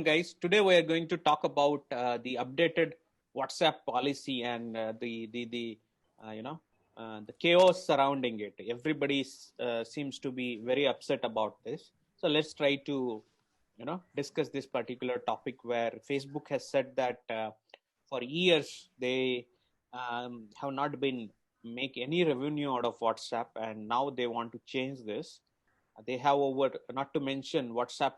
guys. Today we are going to talk about the updated WhatsApp policy and the chaos surrounding it. Everybody seems to be very upset about this. So let's try to discuss this particular topic where Facebook has said that for years they have not been make any revenue out of WhatsApp, and now they want to change this. They have over, not to mention, WhatsApp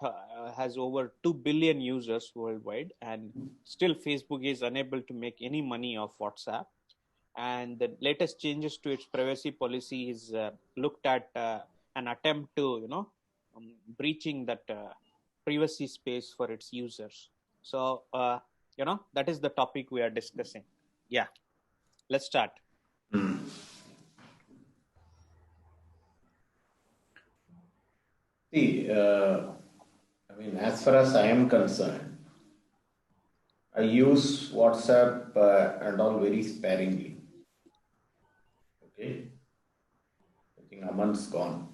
has over 2 billion users worldwide, and still Facebook is unable to make any money off WhatsApp. And the latest changes to its privacy policy is looked at an attempt to breaching that privacy space for its users. So that is the topic we are discussing. Yeah, let's start. See, as far as I am concerned, I use WhatsApp and all very sparingly. Okay. I think Aman's gone.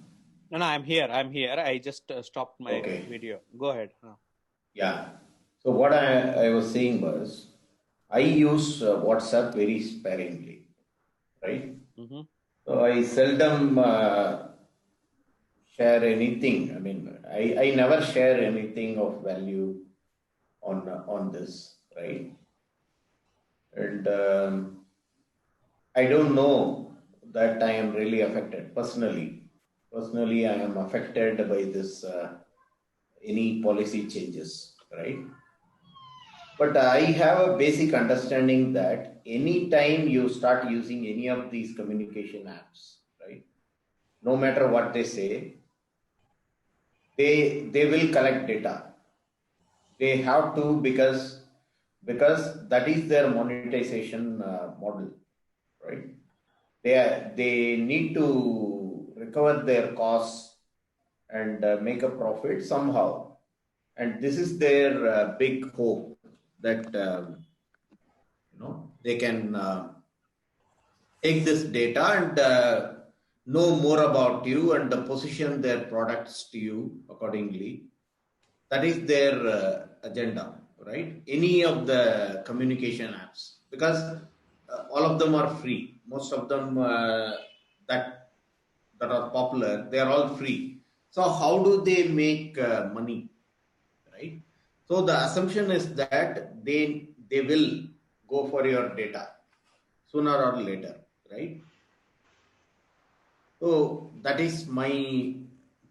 No, I'm here. I just stopped my video. Go ahead. Yeah. So what I was saying was, I use WhatsApp very sparingly, right? Mm-hmm. So I seldom share anything. I never share anything of value on this, right? And I don't know that I am really affected personally. Personally, I am affected by this any policy changes, right? But I have a basic understanding that anytime you start using any of these communication apps, right, no matter what they say, they will collect data. They have to, because that is their monetization model, right? They need to recover their costs and make a profit somehow, and this is their big hope that they can take this data and know more about you and position their products to you accordingly. That is their agenda, right? Any of the communication apps, because all of them are free. Most of them that are popular, they are all free. So how do they make money, right? So the assumption is that they will go for your data sooner or later, right? So that is my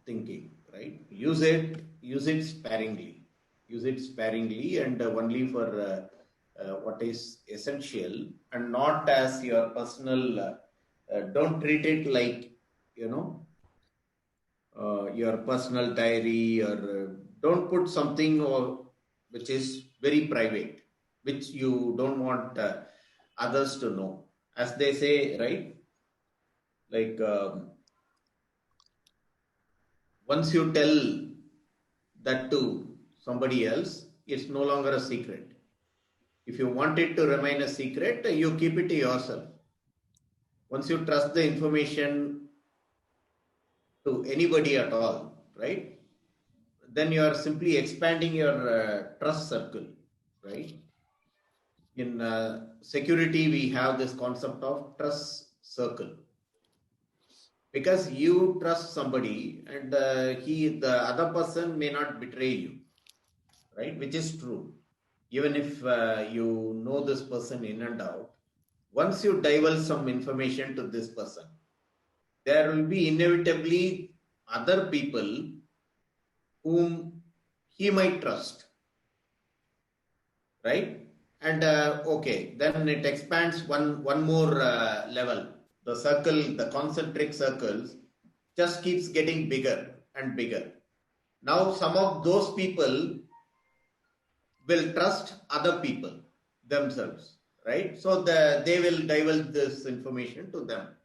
thinking, right? Use it sparingly. Use it sparingly and only for what is essential, and not as your personal. Don't treat it like your personal diary, or don't put something which is very private, which you don't want others to know. As they say, right? Like once you tell that to somebody else, it's no longer a secret. If you want it to remain a secret, you keep it to yourself. Once you trust the information to anybody at all, right, then you are simply expanding your trust circle, right? In security, we have this concept of trust circle. Because you trust somebody and the other person may not betray you, right? Which is true. Even if you know this person in and out, once you divulge some information to this person, there will be inevitably other people whom he might trust, right? And okay, then it expands one more level. The circle, the concentric circles, just keeps getting bigger and bigger. Now some of those people will trust other people themselves, right? So they will divulge this information to them,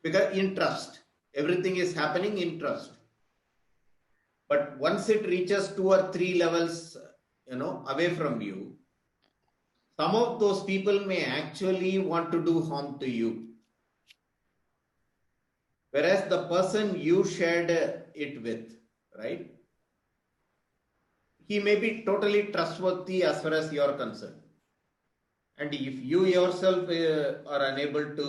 because in trust, everything is happening in trust. But once it reaches 2 or 3 levels, away from you, some of those people may actually want to do harm to you. Whereas the person you shared it with, right, he may be totally trustworthy as far as you are concerned. And if you yourself are unable to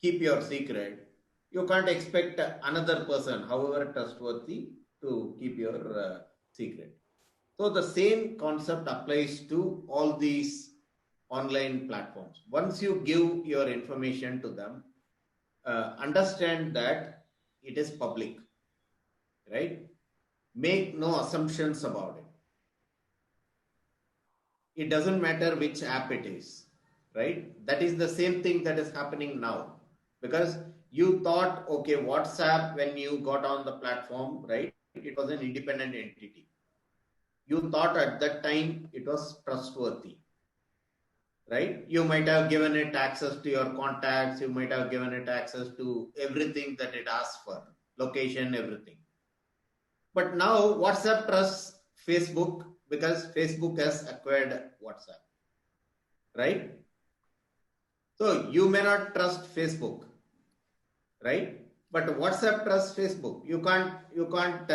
keep your secret, you can't expect another person, however trustworthy, to keep your secret. So the same concept applies to all these online platforms. Once you give your information to them, understand that it is public, right? Make no assumptions about it. It doesn't matter which app it is, right? That is the same thing that is happening now. Because you thought, okay, WhatsApp, when you got on the platform, right, it was an independent entity. You thought at that time it was trustworthy, right? You might have given it access to your contacts, you might have given it access to everything that it asks for, location, everything. But now WhatsApp trusts Facebook because Facebook has acquired WhatsApp, right? So you may not trust Facebook, right? But WhatsApp trusts Facebook. You can't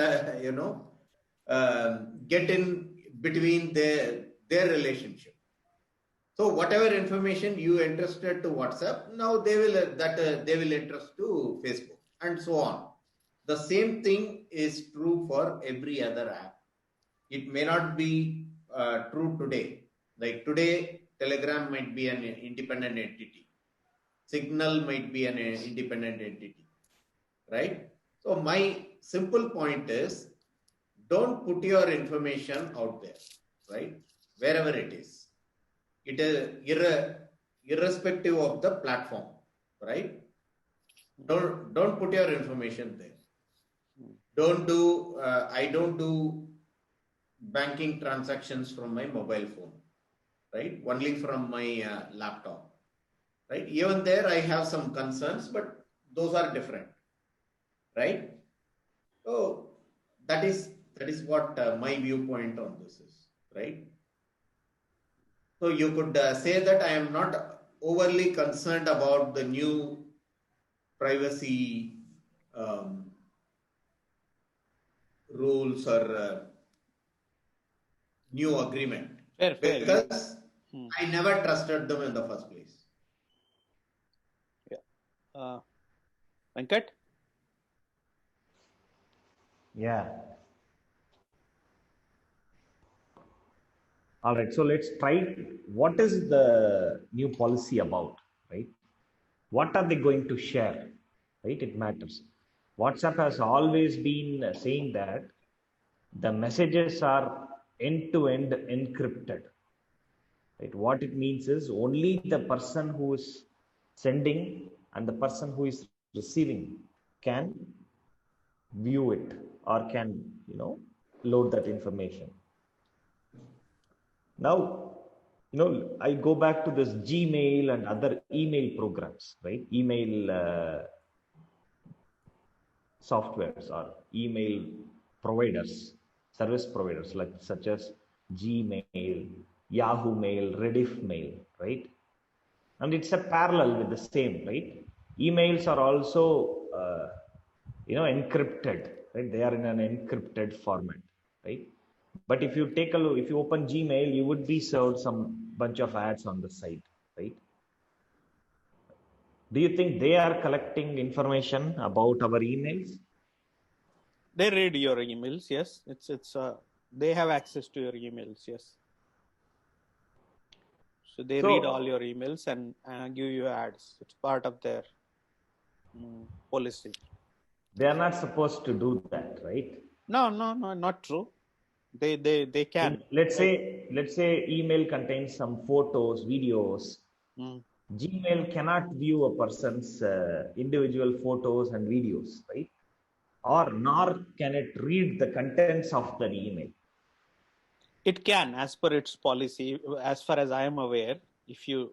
get in between their relationship. So whatever information you entrusted to WhatsApp, now they will entrust to Facebook, and so on. The same thing is true for every other app. It may not be true today. Like today, Telegram might be an independent entity. Signal might be an independent entity, right? So my simple point is, don't put your information out there, right? Wherever it is. It is irrespective of the platform, right? Don't put your information there. I don't do banking transactions from my mobile phone, right? Only from my laptop, right? Even there I have some concerns, but those are different, right? So that is what my viewpoint on this is, right? So you could say that I am not overly concerned about the new privacy rules or new agreement, Fair, because yeah. I never trusted them in the first place. Yeah. Venkat? Yeah. All right. So let's try. What is the new policy about, right? What are they going to share, right? It matters. WhatsApp has always been saying that the messages are end-to-end encrypted. Right? What it means is only the person who is sending and the person who is receiving can view it or can, load that information. Now, I go back to this Gmail and other email programs, right? Email softwares or email providers, service providers like such as Gmail, Yahoo Mail, Rediff Mail, right? And it's a parallel with the same, right? Emails are also, encrypted, right? They are in an encrypted format, right? But if you take a look, if you open Gmail, you would be served some bunch of ads on the site, right? Do you think they are collecting information about our emails? They read your emails, yes. It's they have access to your emails, yes. So they read all your emails and give you ads. It's part of their policy. They are not supposed to do that, right? No, not true. They can. Let's say email contains some photos, videos. Gmail cannot view a person's individual photos and videos, right? Or nor can it read the contents of the email. It can, as per its policy. As far as I am aware, if you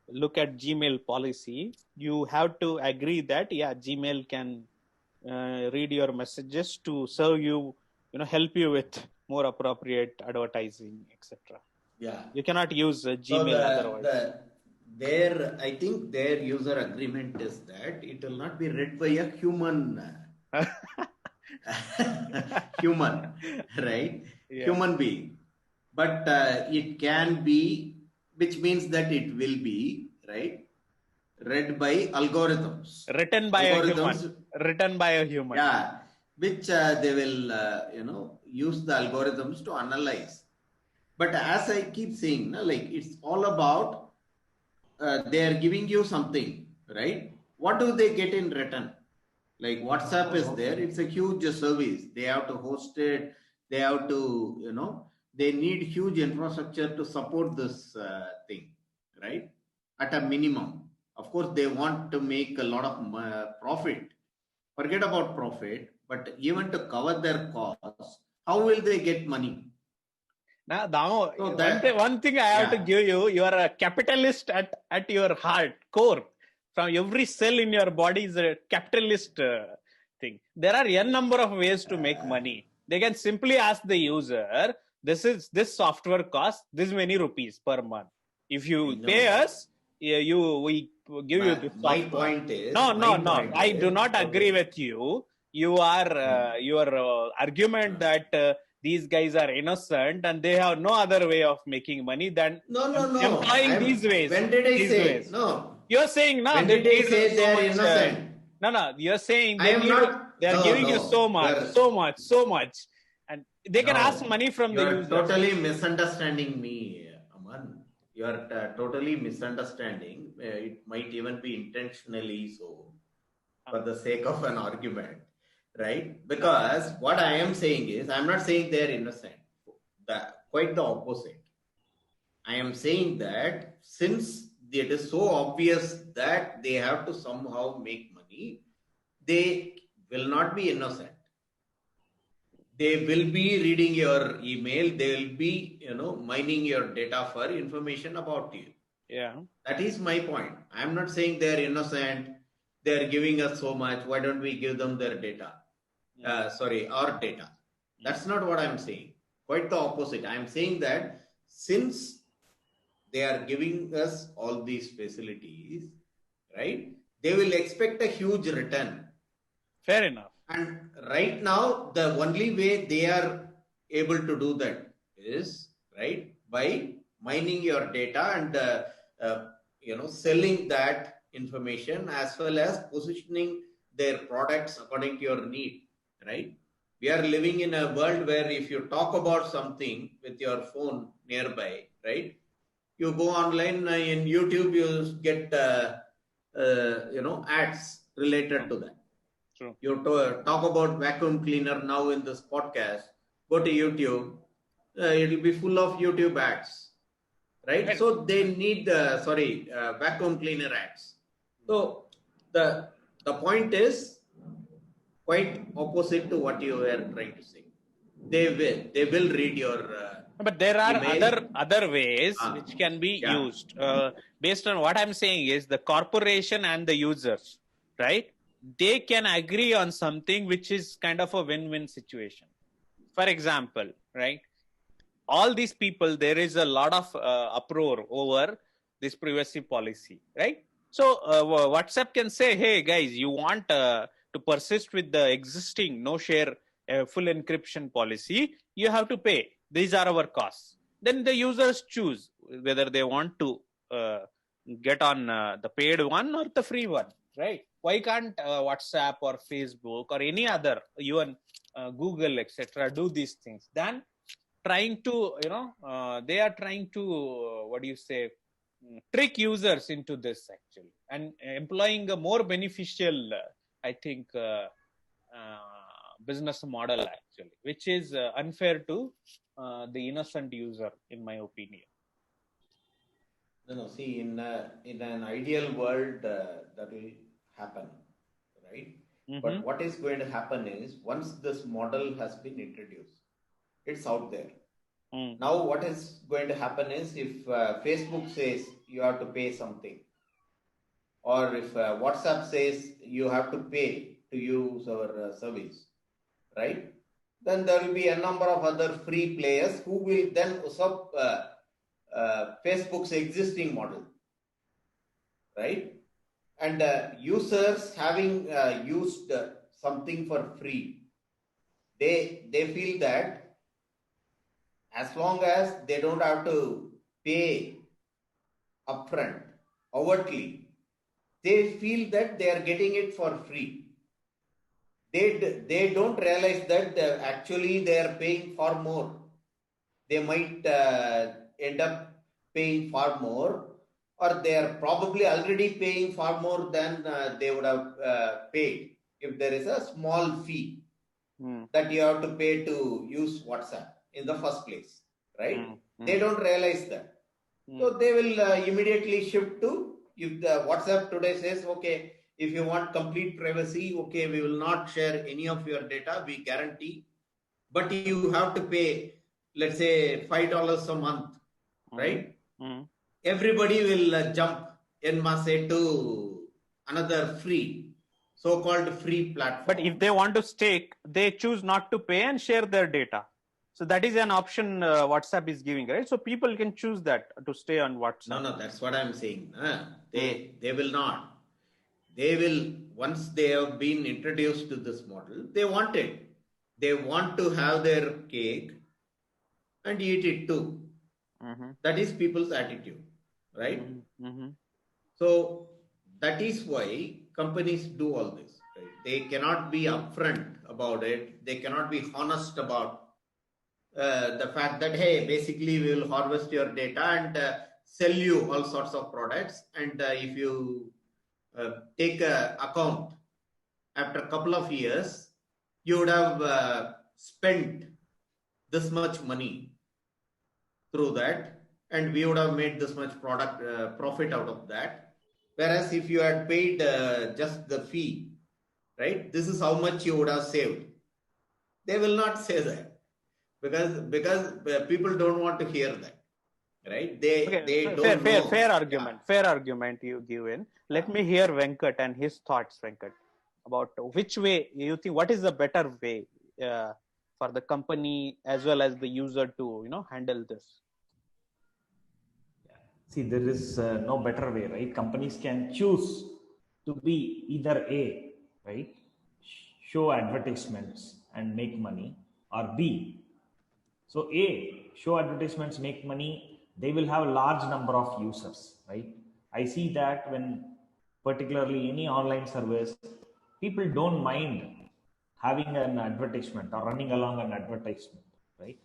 look at Gmail policy, you have to agree that Gmail can read your messages to serve you, help you with more appropriate advertising, etc. Yeah, you cannot use Gmail otherwise. I think their user agreement is that it will not be read by a human. human, right? Yeah. Human being. But it can be, which means that it will be, right? Read by algorithms. Written by a human. Algorithms, Written by a human. yeah, which they will, use the algorithms to analyze. But as I keep saying, like it's all about they are giving you something, right? What do they get in return? Like WhatsApp is there, it's a huge service. They have to host it, they have to, they need huge infrastructure to support this thing, right? At a minimum. Of course, they want to make a lot of profit. Forget about profit, but even to cover their costs, how will they get money? Now, So that, one thing I have to yeah. give you, you are a capitalist at your heart, core. From every cell in your body is a capitalist thing. There are n number of ways to make money. They can simply ask the user, this software costs this many rupees per month. If you pay that. us, we give you this My software. point is, No. I do not agree with you. Your argument that these guys are innocent and they have no other way of making money than no. employing these ways. When did I These say ways. no? You're saying no. When They did I need say so they are much. innocent? No. You're saying I they am need. not. They are giving you so much, and they can ask money from You the are users. totally misunderstanding me, Aman. You are totally misunderstanding. It might even be intentionally so, for the sake of an argument, right? Because what I am saying is, I am not saying they are innocent. Quite the opposite. I am saying that since it is so obvious that they have to somehow make money, they will not be innocent. They will be reading your email. They will be, mining your data for information about you. Yeah. That is my point. I am not saying they are innocent. They are giving us so much. Why don't we give them their data? Our data. That's not what I'm saying. Quite the opposite. I'm saying that since they are giving us all these facilities, right? They will expect a huge return. Fair enough. And right now, the only way they are able to do that is, right, by mining your data and selling that information as well as positioning their products according to your need, right? We are living in a world where if you talk about something with your phone nearby, right? You go online in YouTube, you get ads related to that. True. You talk about vacuum cleaner now in this podcast. Go to YouTube, it will be full of YouTube ads, right? So they need vacuum cleaner ads. So the point is quite opposite to what you were trying to say. They will read your but there are email. other ways which can be used. Based on what I'm saying is the corporation and the users, right? They can agree on something which is kind of a win-win situation. For example, right? All these people, there is a lot of uproar over this privacy policy, right? So WhatsApp can say, hey guys, you want to persist with the existing no share full encryption policy, you have to pay. These are our costs. Then the users choose whether they want to get on the paid one or the free one, right? Why can't WhatsApp or Facebook or any other, even Google, etc., do these things? Then trying to, they are trying to, trick users into this actually, and employing a more beneficial, I think, business model actually, which is unfair to the innocent user, in my opinion. No. See, in an ideal world, that will happen, right? Mm-hmm. But what is going to happen is once this model has been introduced, it's out there. Now, what is going to happen is if Facebook says you have to pay something, or if WhatsApp says you have to pay to use our service, right? Then there will be a number of other free players who will then usurp Facebook's existing model, right? And users having used something for free, They feel that as long as they don't have to pay upfront, overtly, they feel that they are getting it for free. They don't realize that actually they are paying far more. They might end up paying far more, or they are probably already paying far more than they would have paid if there is a small fee that you have to pay to use WhatsApp in the first place, right? They don't realize that. So they will immediately shift to, if the WhatsApp today says, okay, if you want complete privacy, okay, we will not share any of your data, we guarantee, but you have to pay, let's say, $5 a month, right? Everybody will jump en masse to another free, so-called free platform. But if they want to stake, they choose not to pay and share their data. So that is an option WhatsApp is giving, right? So people can choose that to stay on WhatsApp. No, that's what I'm saying. They will not. They will, once they have been introduced to this model, they want it. They want to have their cake and eat it too. That is people's attitude, right? So that is why companies do all this. Right? They cannot be upfront about it. They cannot be honest about the fact that, hey, basically we will harvest your data and sell you all sorts of products. And if you take an account after a couple of years, you would have spent this much money through that, and we would have made this much profit out of that. Whereas if you had paid just the fee, right, this is how much you would have saved. They will not say that because people don't want to hear that, right? They don't know. Fair argument. Yeah. Fair argument you give in. Let me hear Venkat and his thoughts, Venkat, about which way you think. What is the better way for the company as well as the user to handle this? See, there is no better way, right? Companies can choose to be either A, right, show advertisements and make money, or B. So A, show advertisements, make money, they will have a large number of users, right? I see that when particularly any online service, people don't mind having an advertisement or running along an advertisement, right?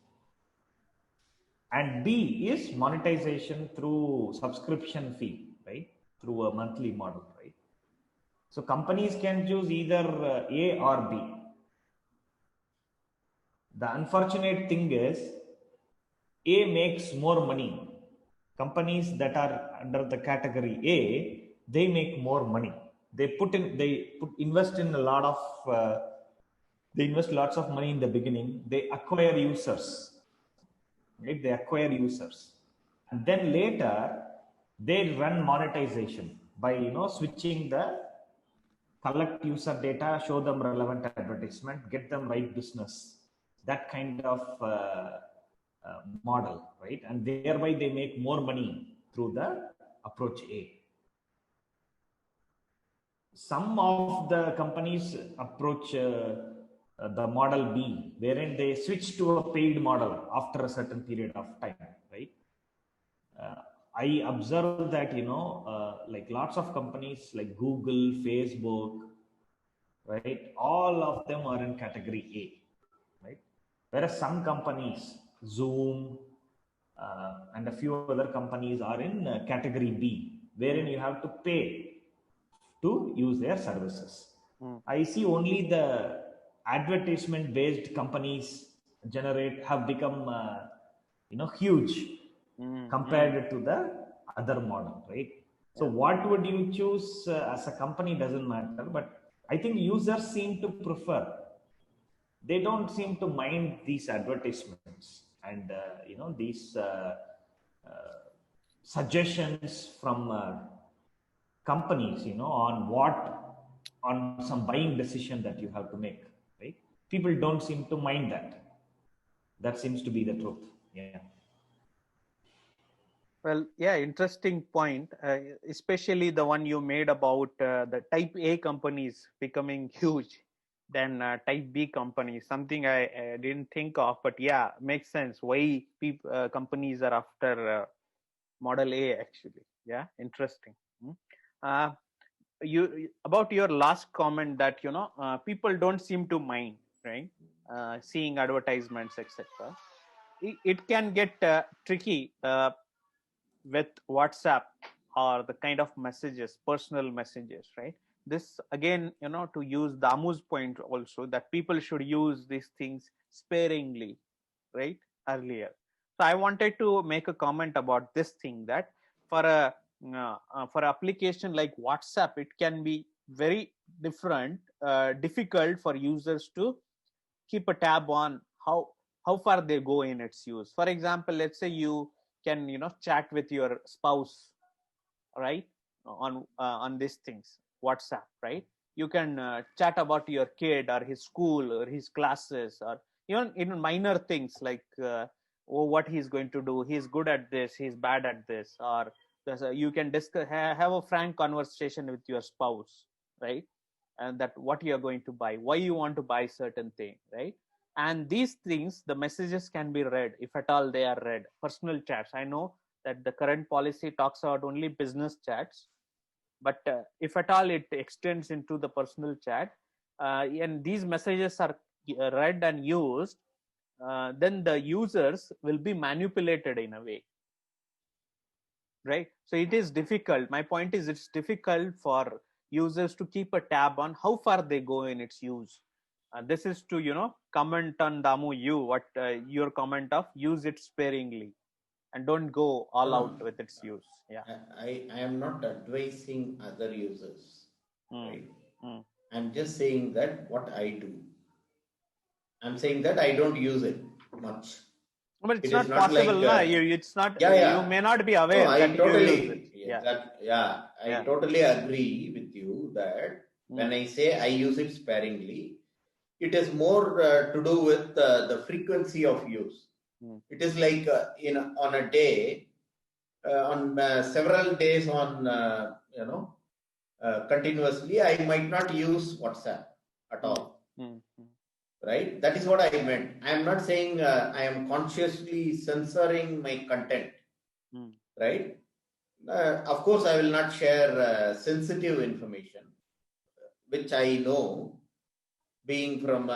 And B is monetization through subscription fee, right? Through a monthly model, right? So companies can choose either A or B. The unfortunate thing is A makes more money. Companies that are under the category A, they make more money. They invest in a lot of they invest lots of money in the beginning. They acquire users, right? They acquire users, and then later they run monetization by switching the collect user data, show them relevant advertisement, get them right business, that kind of model, right? And thereby they make more money through the approach A. Some of the companies approach the model B, wherein they switch to a paid model after a certain period of time, right? I observe that, like lots of companies like Google, Facebook, right? All of them are in category A, right? Whereas some companies, Zoom, and a few other companies are in category B, wherein you have to pay to use their services. I see only the advertisement based companies have become huge compared to the other model, right? So what would you choose as a company doesn't matter, but I think users seem to prefer, they don't seem to mind these advertisements and these suggestions from companies on some buying decision that you have to make, right? People don't seem to mind that seems to be the truth. Yeah. Well, yeah, interesting point, especially the one you made about the type A companies becoming huge Then type B companies, something I didn't think of, but yeah, makes sense. Why companies are after Model A actually? Yeah, interesting. Hmm. Uh, you about your last comment that people don't seem to mind, right? Seeing advertisements, etc. It can get tricky with WhatsApp or the kind of messages, personal messages, right? This again, to use Damu's point also, that people should use these things sparingly, right? Earlier. So I wanted to make a comment about this thing, that for a for application like WhatsApp, it can be very difficult for users to keep a tab on how far they go in its use. For example, let's say you can chat with your spouse, right, on these things, WhatsApp, right? You can chat about your kid or his school or his classes, or even minor things like what he's going to do, he's good at this, he's bad at this, or you can discuss, have a frank conversation with your spouse, right? And that what you're going to buy, why you want to buy certain thing, right? And these things, the messages can be read, if at all they are read. Personal chats, I know that the current policy talks about only business chats, but if at all it extends into the personal chat, and these messages are read and used, then the users will be manipulated in a way, right? So it is difficult. My point is, it's difficult for users to keep a tab on how far they go in its use. This is to comment on Damu, what your comment of use it sparingly and don't go No, all no. out with its use. Yeah. I am not advising other users, Mm, right? mm. I'm just saying that what I do. I'm saying that I don't use it much. But it's It is not not possible, like, na? It's not. yeah, You yeah. may not be No, aware I that you use it. totally, Yeah, yeah, I yeah. totally agree with you that when Mm, I say I use it sparingly, it is more to do with the frequency of use. mm, It is like on a day, on several days on continuously, I might not use WhatsApp at mm, all. mm, mm, Right? That is what I meant. I am not saying I am consciously censoring my content. mm, Right? Of course, I will not share sensitive information, which I know, being from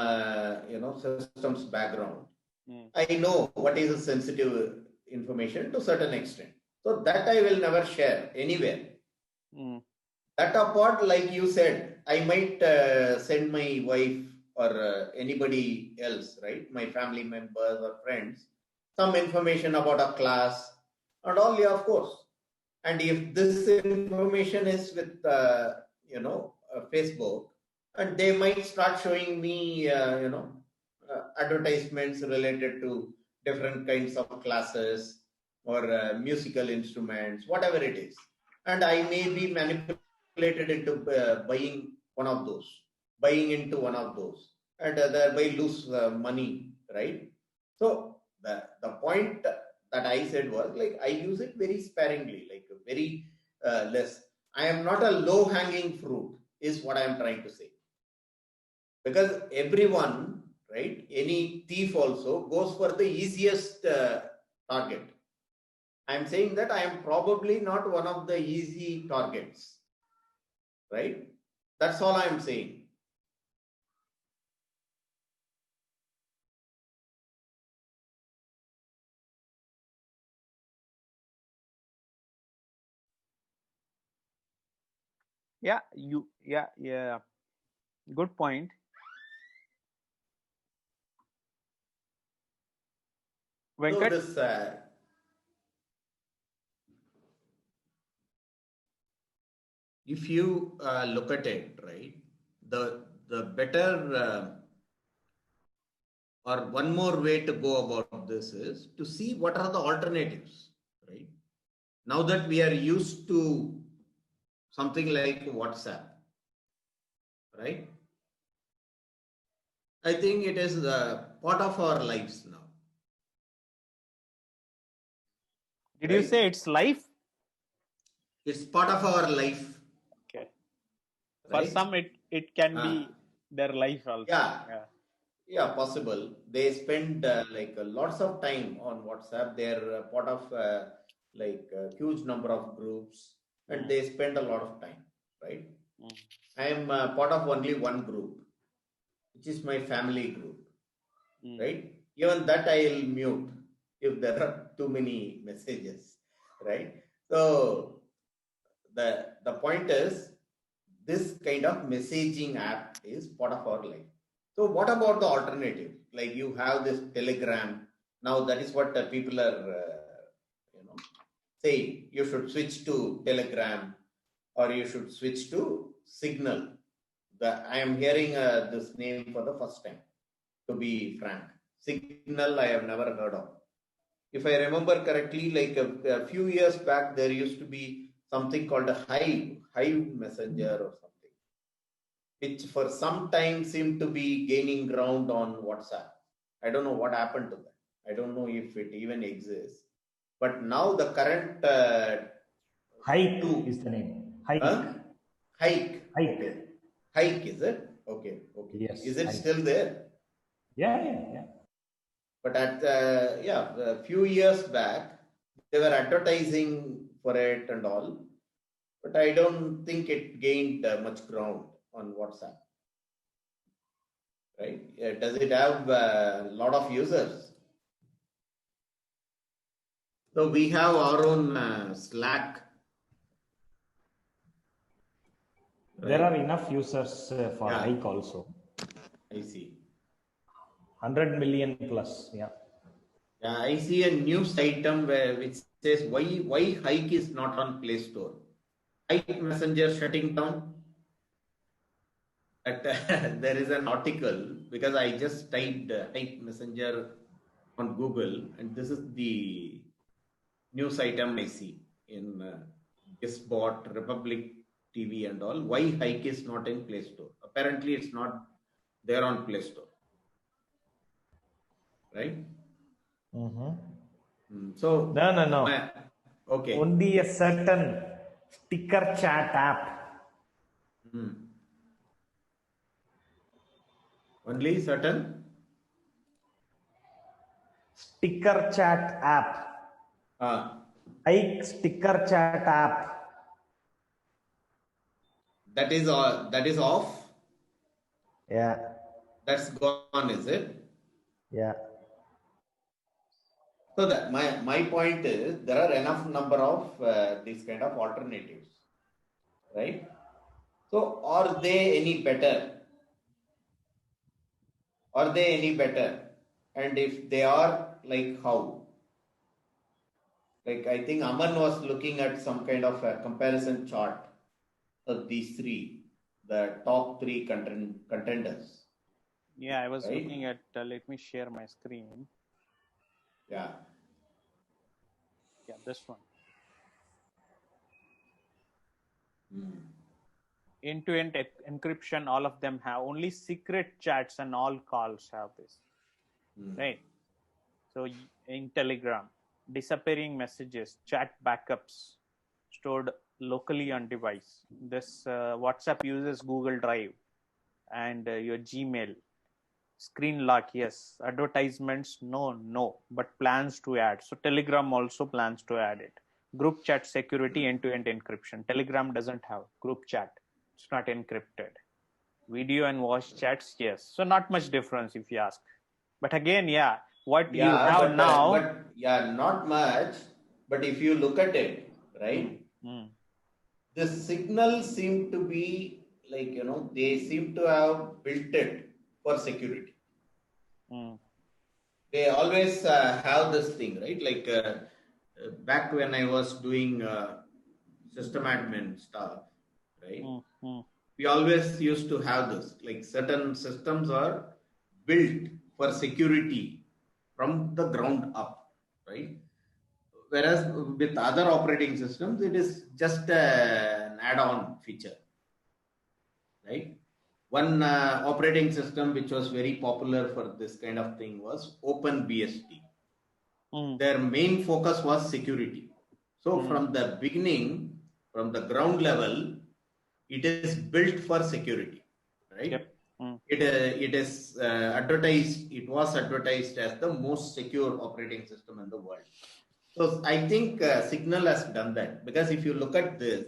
systems background. mm, I know what is a sensitive information to certain extent. So that I will never share anywhere. mm, That apart, like you said, I might send my wife or anybody else, right? My family members or friends, some information about a class and all, yeah, of course. And if this information is with, Facebook, and they might start showing me, advertisements related to different kinds of classes or musical instruments, whatever it is. And I may be manipulated into buying into one of those, and thereby lose money, right? So the point that I said was like I use it very sparingly, like very less. I am not a low hanging fruit, is what I am trying to say. Because everyone, right, any thief also goes for the easiest target. I am saying that I am probably not one of the easy targets, right? That's all I am saying. yeah. Yeah, yeah. Good point. So Venkat. this, if you look at it, right, the better or one more way to go about this is to see what are the alternatives, right? Now that we are used to something like WhatsApp, right? I think it is part of our lives now, Did you say right? it's life? It's part of our life, Okay. For right? some, it can Uh, be their life also. Yeah, possible. They spend lots of time on WhatsApp. They're part of like a huge number of groups, and they spend a lot of time, right? I am part of only one group, which is my family group, right? Even that I'll mute if there are too many messages, right? So the point is, this kind of messaging app is part of our life. So what about the alternative? Like you have this Telegram. Now that is what people are, saying. You should switch to Telegram or you should switch to Signal. I am hearing this name for the first time, to be frank. Signal I have never heard of. If I remember correctly, like a few years back, there used to be something called a Hive Messenger or something, which for some time seemed to be gaining ground on WhatsApp. I don't know what happened to that. I don't know if it even exists. But now the current Hike is the name. Hike. Hike. Hike. Okay. Hike, is it? Okay. Yes. Is it Hike. still there? Yeah. But at a few years back, they were advertising for it and all. But I don't think it gained much ground on WhatsApp. Right? Does it have a lot of users? So we have our own Slack. Right? There are enough users for Hike also. I see. 100 million plus. Yeah. Yeah, I see a news item which says why Hike is not on Play Store. Hike Messenger shutting down. There is an article, because I just typed Hike Messenger on Google, and this is the news item I see in Guestbot, Republic TV and all. Why Hike is not in Play Store? Apparently, it's not there on Play Store, right? So no. Okay. Only a certain sticker chat app. Only certain sticker chat app. Hike sticker chat app. That is off. Yeah. That's gone, is it? Yeah. So that my point is, there are enough number of these kind of alternatives, right? So are they any better? Are they any better? And if they are, like how? Like I think Aman was looking at some kind of a comparison chart of these three, the top three contenders. Yeah, I was looking at, let me share my screen. Yeah, this one. End-to-end encryption, all of them have. Only secret chats and all calls have this. Right? So in Telegram, disappearing messages, chat backups stored locally on device. This WhatsApp uses Google Drive and your Gmail. Screen lock, yes. Advertisements, no. But plans to add. So Telegram also plans to add it. Group chat security, end-to-end encryption. Telegram doesn't have group chat. It's not encrypted. Video and voice chats, yes. So not much difference if you ask. But again, what you have now. Not much. But if you look at it, right, the Signal seem to be like, they seem to have built it for security. They always have this thing, right? Like back when I was doing system admin stuff, right? We always used to have this, like certain systems are built for security from the ground up, right? Whereas with other operating systems, it is just an add-on feature, right? One operating system which was very popular for this kind of thing was OpenBSD. Their main focus was security. So from the beginning, from the ground level, it is built for security, right? it is advertised. It was advertised as the most secure operating system in the world. So I think Signal has done that, because if you look at this,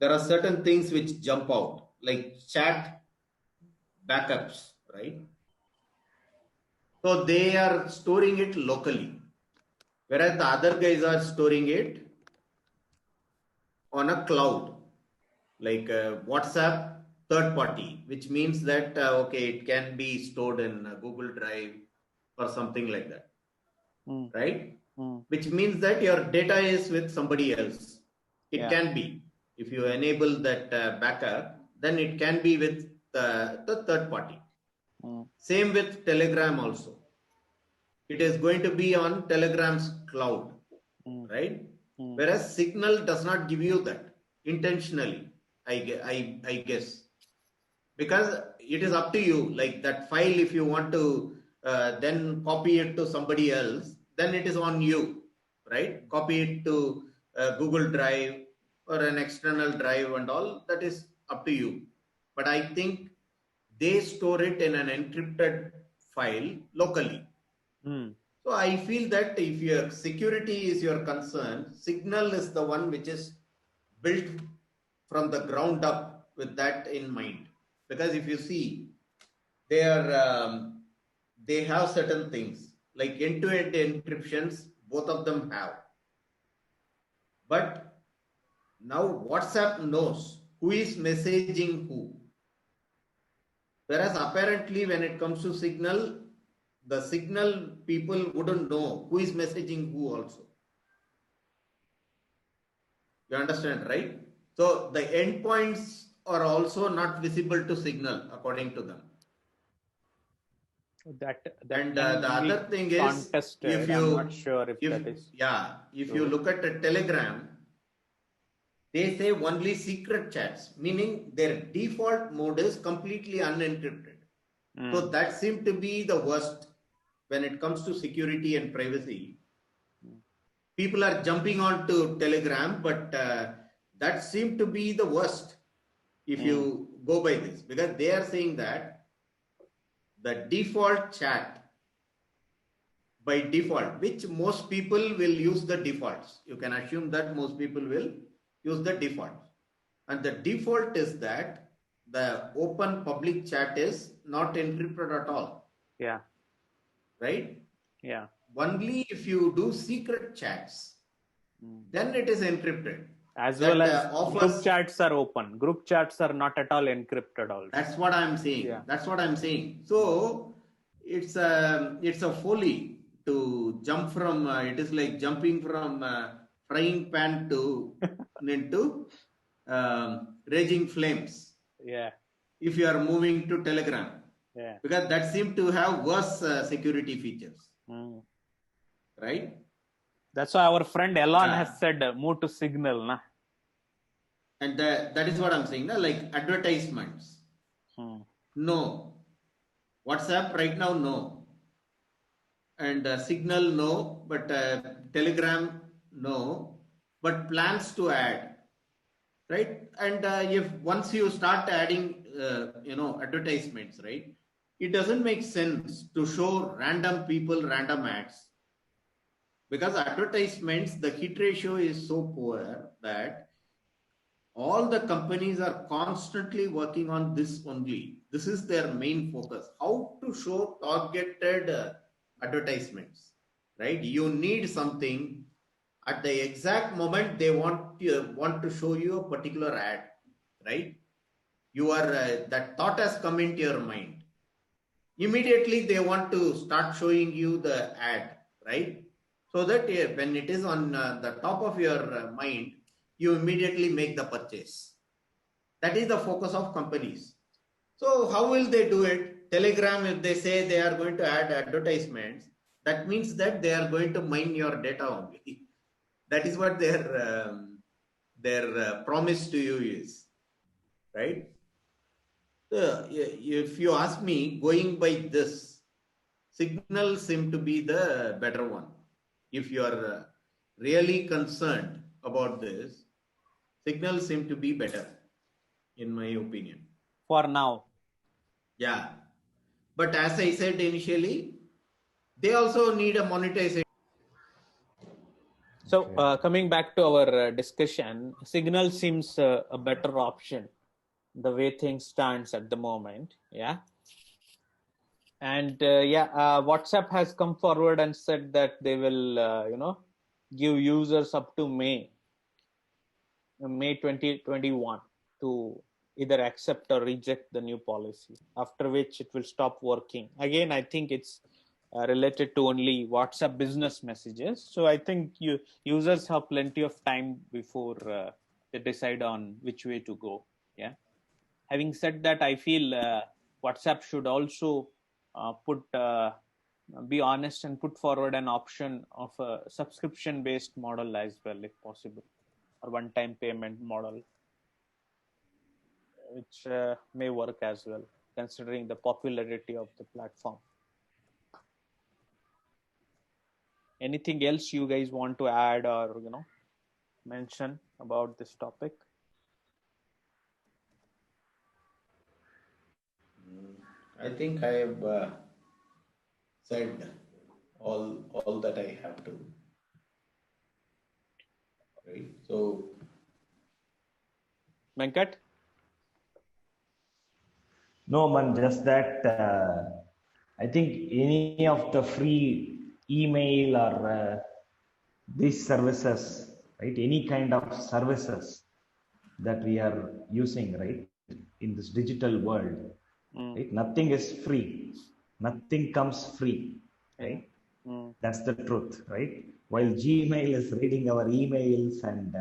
there are certain things which jump out, like chat backups, right? So they are storing it locally, whereas the other guys are storing it on a cloud, like WhatsApp third party, which means that okay, it can be stored in Google Drive or something like that, right? Which means that your data is with somebody else. It can be, if you enable that backup, then it can be with the third party. Same with Telegram also. It is going to be on Telegram's cloud, right? Whereas Signal does not give you that intentionally, I guess, because it is up to you. Like that file, if you want to then copy it to somebody else, then it is on you, right? Copy it to Google Drive or an external drive and all, that is up to you. But I think they store it in an encrypted file locally. So I feel that if your security is your concern, Signal is the one which is built from the ground up with that in mind. Because if you see, they have certain things like end-to-end encryptions. Both of them have, but now WhatsApp knows who is messaging who. Whereas apparently, when it comes to Signal, the Signal people wouldn't know who is messaging who also. You understand, right? So the endpoints are also not visible to Signal according to them. That And the other thing is, if you, I'm not sure if that is if you look at the Telegram, they say only secret chats, meaning their default mode is completely unencrypted. So that seemed to be the worst when it comes to security and privacy. People are jumping on to Telegram, but that seemed to be the worst if you go by this, because they are saying that the default chat by default, which most people will use the defaults. You can assume that most people will use the default. And the default is that the open public chat is not encrypted at all. Yeah. Right? Yeah. Only if you do secret chats, then it is encrypted. As well as group chats are open. Group chats are not at all encrypted also. That's what I'm saying. Yeah. That's what I'm saying. So it's a folly to jump from, it is like jumping from frying pan to into raging flames. Yeah. If you are moving to Telegram. Yeah. Because that seems to have worse security features. Right? That's why our friend Elon has said move to Signal. Na? And that is what I'm saying. Na? Like advertisements. No. WhatsApp right now, no. And Signal, no. But Telegram, no. But plans to add. Right? And if once you start adding, advertisements, right? It doesn't make sense to show random people random ads. Because advertisements, the hit ratio is so poor that all the companies are constantly working on this only. This is their main focus. How to show targeted advertisements, right? You need something at the exact moment they want to show you a particular ad, right? You are that thought has come into your mind. Immediately they want to start showing you the ad, right? So that when it is on the top of your mind, you immediately make the purchase. That is the focus of companies. So how will they do it? Telegram, if they say they are going to add advertisements, that means that they are going to mine your data only. That is what their promise to you is, right? So if you ask me, going by this, Signal seem to be the better one. If you are really concerned about this, Signal seem to be better, in my opinion. For now. Yeah. But as I said initially, they also need a monetization. So coming back to our discussion, Signal seems a better option the way things stands at the moment. Yeah. And WhatsApp has come forward and said that they will, give users up to May 2021 to either accept or reject the new policy, after which it will stop working. Again, I think it's related to only WhatsApp business messages. So I think users have plenty of time before they decide on which way to go. Yeah. Having said that, I feel WhatsApp should also be honest and put forward an option of a subscription based model as well, if possible, or one time payment model, which may work as well, considering the popularity of the platform. Anything else you guys want to add or mention about this topic? I think I have said all that I have to. Right. So, Venkat? No, man, just that I think any of the free email or these services, right? Any kind of services that we are using, right, in this digital world, right? Nothing is free. Nothing comes free, right? That's the truth, right? While Gmail is reading our emails and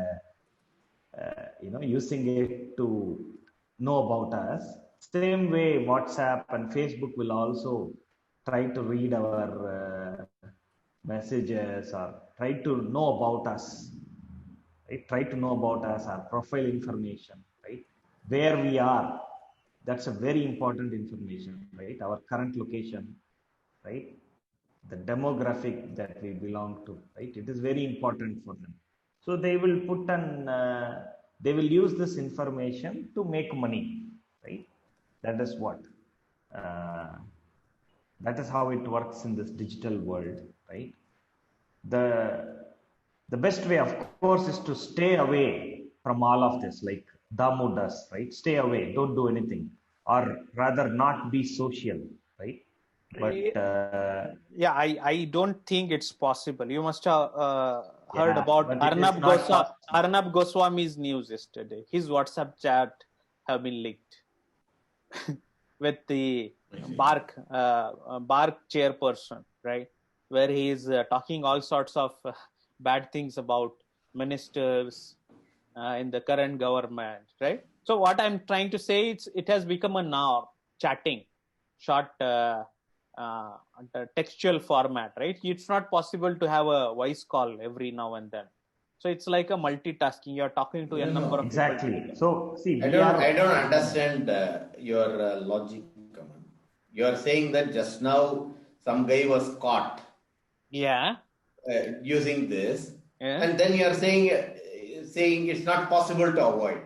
using it to know about us, same way WhatsApp and Facebook will also try to read our messages or try to know about us, right? Try to know about us, our profile information, right? Where we are, that's a very important information, right? Our current location, right? The demographic that we belong to, right? It is very important for them. So they will they will use this information to make money, right? That is what. That is how it works in this digital world, right? The best way, of course, is to stay away from all of this, like Damu does, right? Stay away, don't do anything, or rather, not be social, right? But I don't think it's possible. You must have heard yeah, about but it is not possible. Arnab Goswami's news yesterday. His WhatsApp chat have been leaked with the Bark chairperson, right? Where he is talking all sorts of bad things about ministers in the current government, right? So what I'm trying to say, it has become a norm, chatting, short textual format, right? It's not possible to have a voice call every now and then. So it's like a multitasking. You're talking to a number of exactly. people. So see, I don't understand your logic. You are saying that just now some guy was caught. Yeah. Using this, Yeah. and then you are saying it's not possible to avoid.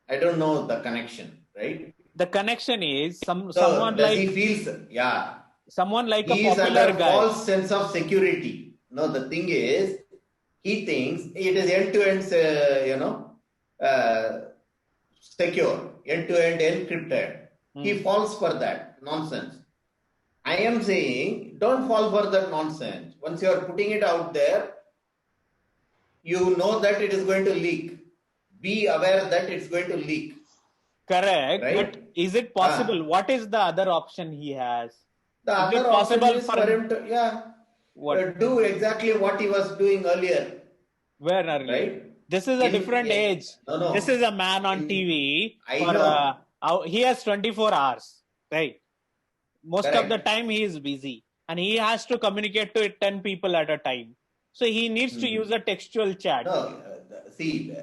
I don't know the connection, right? The connection is someone like he feels someone like he a popular is under guy. false sense of security. No, the thing is, he thinks it is end-to-end, secure, end-to-end encrypted. He falls for that nonsense. I am saying, don't fall for that nonsense. Once you are putting it out there, you know that it is going to leak. Be aware that it's going to leak. Correct. Right? But is it possible? What is the other option he has? The is other option is for him to do exactly what he was doing earlier. Where earlier? Right? This is a different age. No. This is a man on TV. I know. He has 24 hours, right? Most Correct. of the time he is busy and he has to communicate to 10 people at a time. So he needs to use a textual chat. No, see,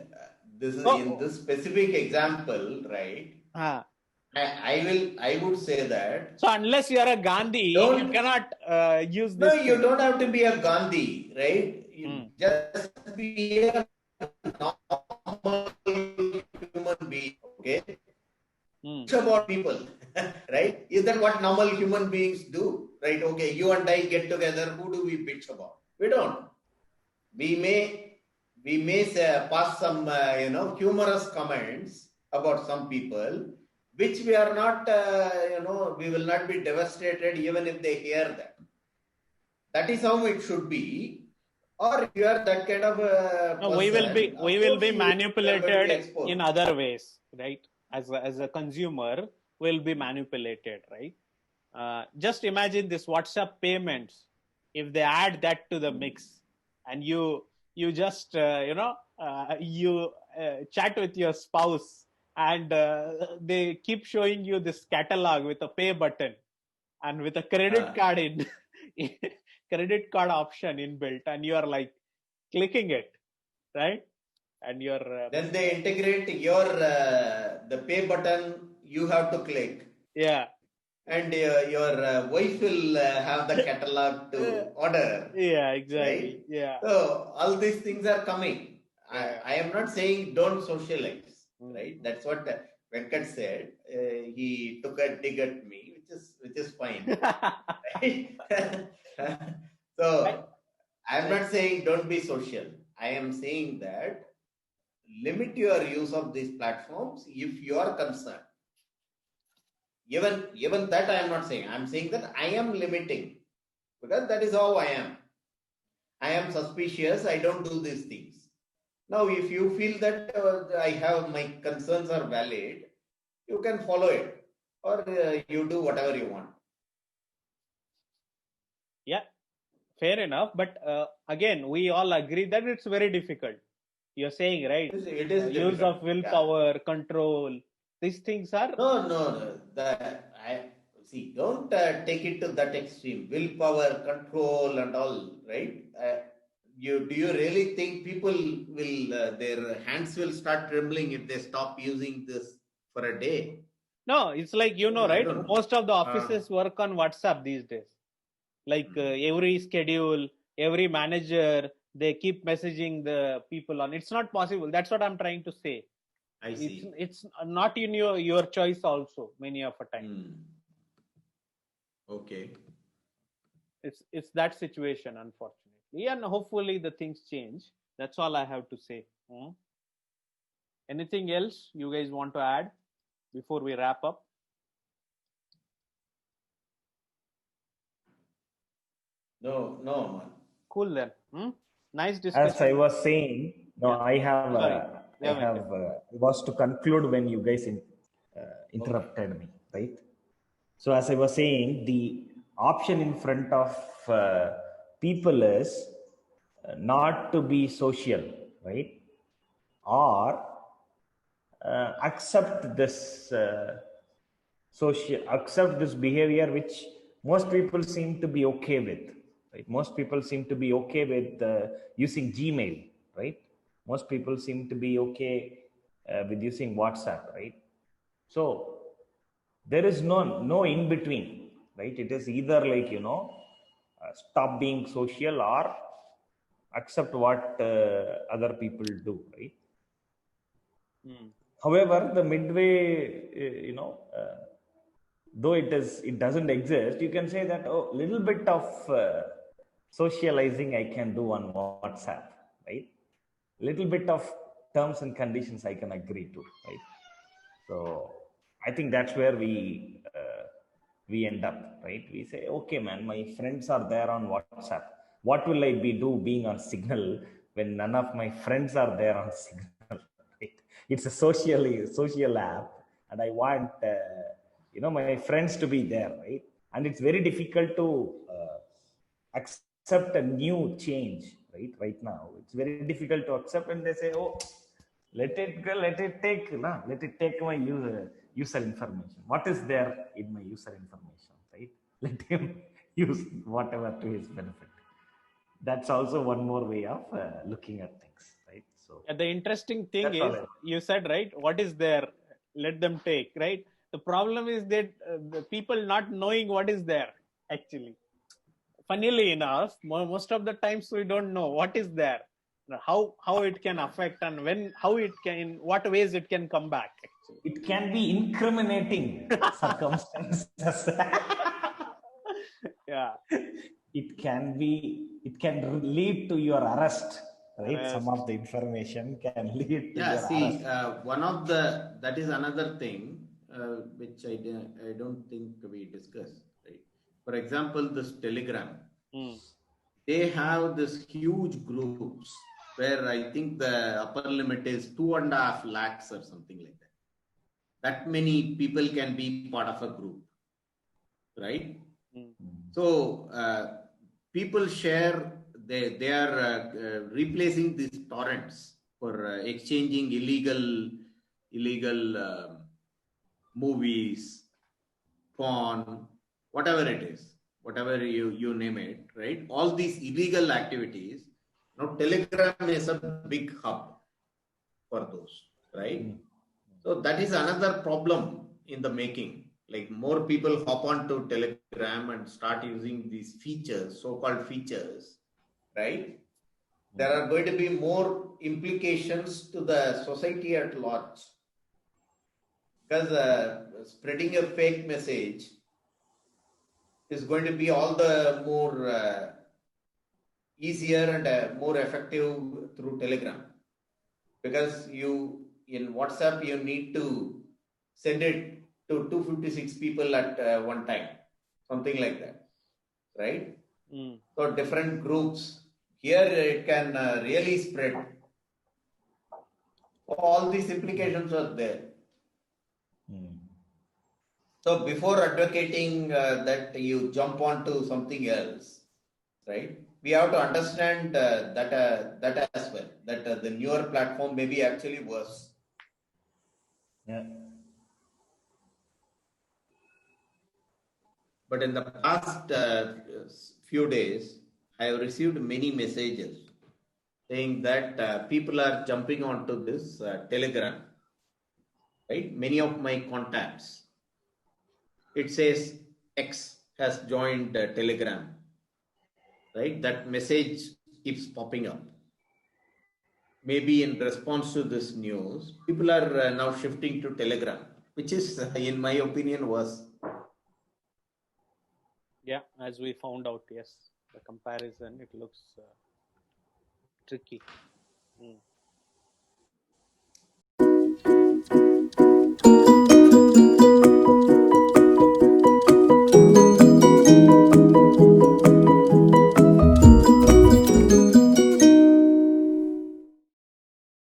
this is in this specific example, right? I would say that. So unless you are a Gandhi, you cannot use this. No, you don't have to be a Gandhi, right? You just be a normal human being, okay? It's about people, right? Is that what normal human beings do? Right? Okay, you and I get together. Who do we bitch about? We don't. We may say, pass some humorous comments about some people, which we are not we will not be devastated even if they hear that. That is how it should be. Or if you are that kind of a No, person, we of will course be you are going to be manipulated exposed. in other ways, right? As a consumer, will be manipulated, right? Just imagine this WhatsApp payments. If they add that to the mix, and you just you chat with your spouse, and they keep showing you this catalog with a pay button and with a credit card in credit card option inbuilt, and you are like clicking it, right? And you're Then they integrate your the pay button you have to click, yeah, and your wife will have the catalog to order, yeah, exactly, right? yeah, So all these things are coming. yeah. I am not saying don't socialize, right? Mm-hmm. That's what Venkat said. He took a dig at me, which is fine, right? So I am not saying don't be social. I am saying that limit your use of these platforms if you are concerned. Even that I am not saying. I am saying that I am limiting because that is how I am. I am suspicious. I don't do these things. Now, if you feel that I have my concerns are valid, you can follow it, or you do whatever you want. Yeah, fair enough, but again, we all agree that it's very difficult. You're saying, right? It is Use difficult. of Yeah. willpower, control, these things are No. I see. Don't take it to that extreme. Willpower, control, and all. Right? Do you really think people will their hands will start trembling if they stop using this for a day? no, it's like, I right? don't know. Most of the offices work on WhatsApp these days. Like every schedule, every manager, they keep messaging the people on. It's not possible. That's what I'm trying to say. I see. It's not in your choice also many of a time. Okay. It's that situation, unfortunately, and hopefully the things change. That's all I have to say. Anything else you guys want to add before we wrap up? No, man. Cool then. Nice As I discussion. was saying, no, Yeah, I sorry. Yeah, have Venkat. was to conclude when you guys interrupted me, right? So as I was saying, the option in front of people is not to be social, right? Or accept this accept this behavior which most people seem to be okay with, right? Most people seem to be okay with using Gmail, right? Most people seem to be okay with using WhatsApp, right? So there is no in between, right? It is either like stop being social or accept what other people do, right? However, the midway, though it doesn't exist, you can say that little bit of socializing I can do on WhatsApp, right? Little bit of terms and conditions I can agree to, right? So I think that's where we end up, right? We say, okay, man, my friends are there on WhatsApp. What will I be do being on Signal when none of my friends are there on Signal? Right? It's a social app, and I want my friends to be there, right? And it's very difficult to accept a new change, right? Right now, it's very difficult to accept, and they say, oh, let it go, let it take my user information. What is there in my user information, right? Let him use whatever to his benefit. That's also one more way of looking at things, right? So The interesting thing that's all. is, you said, right, what is there, let them take, right? The problem is that the people not knowing what is there, actually. Funnily enough, most of the times we don't know what is there, how it can affect, and how it can, in what ways it can come back. it can be incriminating circumstances. Yeah. It can lead to your arrest, right? Some of the information can lead to Yeah, your see, arrest. that is another thing which I don't think we discussed, right? For example, this Telegram, Mm. they have this huge groups where I think the upper limit is 2.5 lakhs or something like that. That many people can be part of a group, right? Mm. So people share, they are replacing these torrents for exchanging illegal movies, porn, whatever it is, whatever you name it, right? All these illegal activities. Now Telegram is a big hub for those, right? So that is another problem in the making. Like more people hop onto Telegram and start using these features, so-called features, right? There are going to be more implications to the society at large because spreading a fake message is going to be all the more easier and more effective through Telegram because you in WhatsApp you need to send it to 256 people at one time, something like that, right? Mm. So different groups here it can really spread. All these implications are there. So before advocating that you jump onto something else, right? We have to understand that as well. That the newer platform may be actually worse. Yeah. But in the past few days, I have received many messages saying that people are jumping onto this Telegram. Right? Many of my contacts, it says X has joined Telegram. Right? That message keeps popping up. Maybe in response to this news, people are now shifting to Telegram, which is, in my opinion, worse. Yeah, as we found out, yes, the comparison, it looks tricky. Mm.